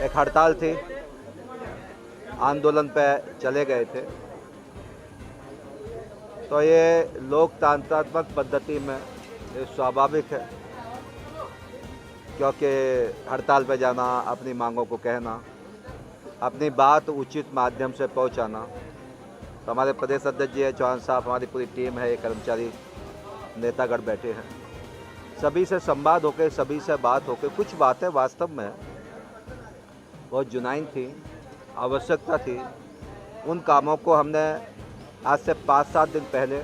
एक हड़ताल थी, आंदोलन पे चले गए थे। तो ये लोकतंत्रात्मक पद्धति में ये स्वाभाविक है, क्योंकि हड़ताल पे जाना, अपनी मांगों को कहना, अपनी बात उचित माध्यम से पहुंचाना। तो हमारे प्रदेश अध्यक्ष जी है चौहान साहब, हमारी पूरी टीम है, ये कर्मचारी नेतागढ़ बैठे हैं। सभी से संवाद होकर, सभी से बात होकर, कुछ बातें वास्तव में बहुत जुनाइन थी, आवश्यकता थी। उन कामों को हमने आज से 5-7 दिन पहले,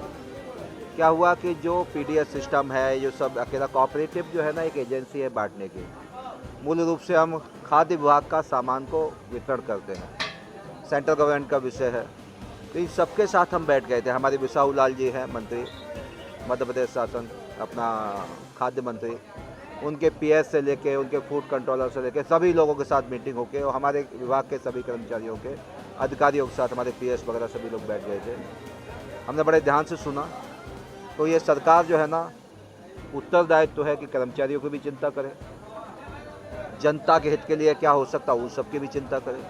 क्या हुआ कि जो पीडीएस सिस्टम है, जो सब अकेला कोऑपरेटिव जो है ना, एक एजेंसी है बांटने की। मूल रूप से हम खाद्य विभाग का सामान को वितरण करते हैं, सेंट्रल गवर्नमेंट का विषय है। तो इन सबके साथ हम बैठ गए थे। हमारे विसाहू लाल जी हैं मंत्री, मध्य प्रदेश शासन, अपना खाद्य मंत्री, उनके पीएस से लेके, उनके फूड कंट्रोलर से लेके सभी लोगों के साथ मीटिंग होके, और हमारे विभाग के सभी कर्मचारियों के, अधिकारियों के साथ, हमारे पीएस वगैरह सभी लोग बैठ गए थे। हमने बड़े ध्यान से सुना। तो ये सरकार जो है ना, उत्तरदायित्व तो है कि कर्मचारियों की भी चिंता करे, जनता के हित के लिए क्या हो सकता है उन सबकी भी चिंता करे।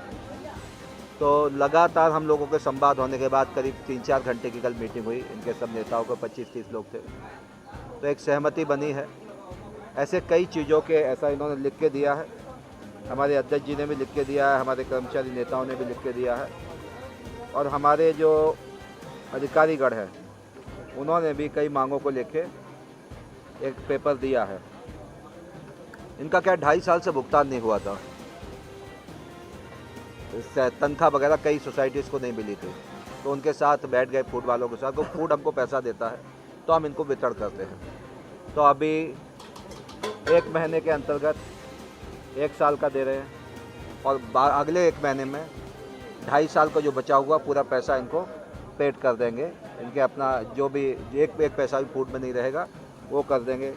तो लगातार हम लोगों के संवाद होने के बाद करीब 3-4 घंटे की कल मीटिंग हुई। इनके सब नेताओं के 25-30 लोग थे। तो एक सहमति बनी है। ऐसे कई चीज़ों के ऐसा इन्होंने लिख के दिया है, हमारे अध्यक्ष जी ने भी लिख के दिया है, हमारे कर्मचारी नेताओं ने भी लिख के दिया है, और हमारे जो अधिकारीगण हैं उन्होंने भी कई मांगों को लेके एक पेपर दिया है। इनका क्या 2.5 साल से भुगतान नहीं हुआ था, इससे तनख्वाह वगैरह कई सोसाइटीज़ को नहीं मिली थी। तो उनके साथ बैठ गए फूड वालों के साथ। तो फूड हमको पैसा देता है तो हम इनको वितरण करते हैं। तो अभी 1 महीने के अंतर्गत 1 साल का दे रहे हैं, और अगले 1 महीने में 2.5 साल का जो बचा हुआ पूरा पैसा इनको पेड कर देंगे। इनके अपना जो भी एक पैसा भी फूड में नहीं रहेगा वो कर देंगे।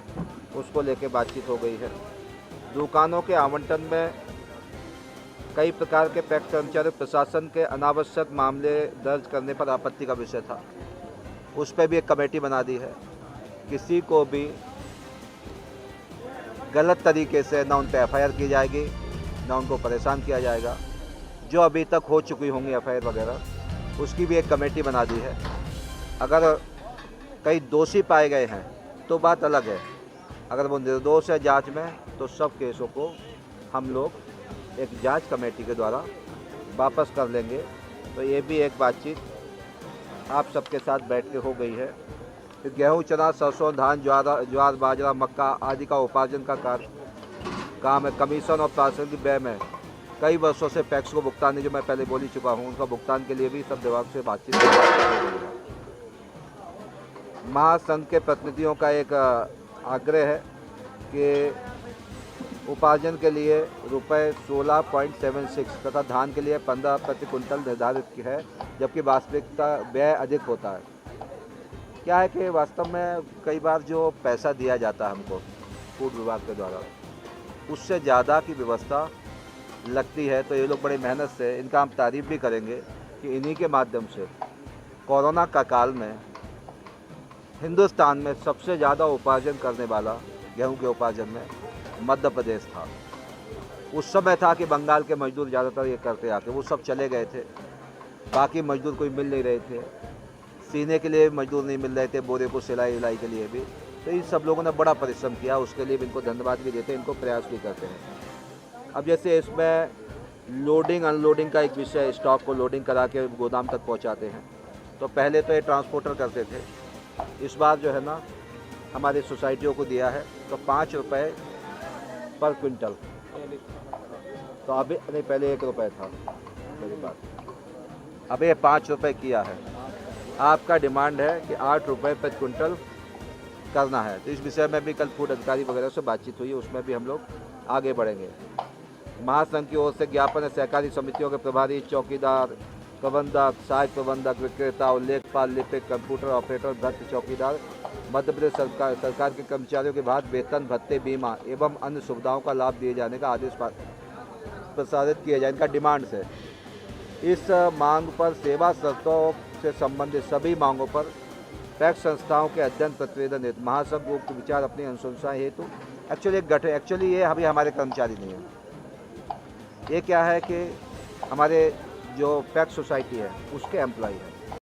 उसको लेके बातचीत हो गई है। दुकानों के आवंटन में कई प्रकार के पैक्स कर्मचारी प्रशासन के अनावश्यक मामले दर्ज करने पर आपत्ति का विषय था। उस पर भी एक कमेटी बना दी है। किसी को भी गलत तरीके से ना उन पर एफआईआर की जाएगी, ना उनको परेशान किया जाएगा। जो अभी तक हो चुकी होंगी एफआईआर वगैरह, उसकी भी एक कमेटी बना दी है। अगर कई दोषी पाए गए हैं तो बात अलग है। अगर वो निर्दोष है जांच में, तो सब केसों को हम लोग एक जांच कमेटी के द्वारा वापस कर लेंगे। तो ये भी एक बातचीत आप सबके साथ बैठ के हो गई है। गेहूँ, चना, सरसों, धान, ज्वार, बाजरा, मक्का आदि का उपार्जन का काम है। कमीशन और प्रासंगिक व्यय में कई वर्षों से पैक्स को भुगतान नहीं, जो मैं पहले बोल ही चुका हूँ, उनका भुगतान के लिए भी सब विभाग से बातचीत हो रही है। महासंघ के प्रतिनिधियों का एक आग्रह है कि उपार्जन के लिए रुपये 16.76 तथा धान के लिए 15 प्रति क्विंटल निर्धारित है, जबकि वास्तविकता व्यय अधिक होता है। क्या है कि वास्तव में कई बार जो पैसा दिया जाता है हमको फूड विभाग के द्वारा, उससे ज़्यादा की व्यवस्था लगती है। तो ये लोग बड़ी मेहनत से, इनका हम तारीफ़ भी करेंगे कि इन्हीं के माध्यम से कोरोना का काल में हिंदुस्तान में सबसे ज़्यादा उपार्जन करने वाला गेहूं के उपार्जन में मध्य प्रदेश था। उस समय था कि बंगाल के मजदूर ज़्यादातर ये करते आके, वो सब चले गए थे। बाकी मजदूर कोई मिल नहीं रहे थे, सीने के लिए मजदूर नहीं मिल रहे थे, बोरे को सिलाई उलाई के लिए भी। तो इन सब लोगों ने बड़ा परिश्रम किया, उसके लिए भी इनको धन्यवाद भी देते हैं, इनको प्रयास भी करते हैं। अब जैसे इसमें लोडिंग अनलोडिंग का एक विषय, स्टॉक को लोडिंग करा के गोदाम तक पहुंचाते हैं। तो पहले तो ये ट्रांसपोर्टर करते थे, इस बार जो है ना हमारी सोसाइटियों को दिया है। तो 5 रुपये पर क्विंटल, तो अभी नहीं, पहले 1 रुपये था मेरी बात, अभी ये 5 रुपये किया है। आपका डिमांड है कि 8 रुपये प्रति क्विंटल करना है। तो इस विषय में भी कल फूड अधिकारी वगैरह से बातचीत हुई, उसमें भी हम लोग आगे बढ़ेंगे। महासंघ की ओर से ज्ञापन है सहकारी समितियों के प्रभारी, चौकीदार, प्रबंधक, सहायक प्रबंधक, विक्रेता, लेखपाल, लिपिक, कंप्यूटर ऑपरेटर, भ्रष्ट चौकीदार, मध्य प्रदेश सरकार के कर्मचारियों के बाद वेतन, भत्ते, बीमा एवं अन्य सुविधाओं का लाभ दिए जाने का आदेश प्रसारित किया जाए। इनका डिमांड से इस मांग पर सेवा शर्तों से संबंधित सभी मांगों पर पैक्स संस्थाओं के अध्ययन प्रतिवेदन हेतु महासंघ ग्रुप के विचार अपनी अनुशंसा हेतु एक्चुअली ये अभी हमारे कर्मचारी नहीं हैं, ये क्या है कि हमारे जो फैक्ट सोसाइटी है उसके एम्प्लॉय है।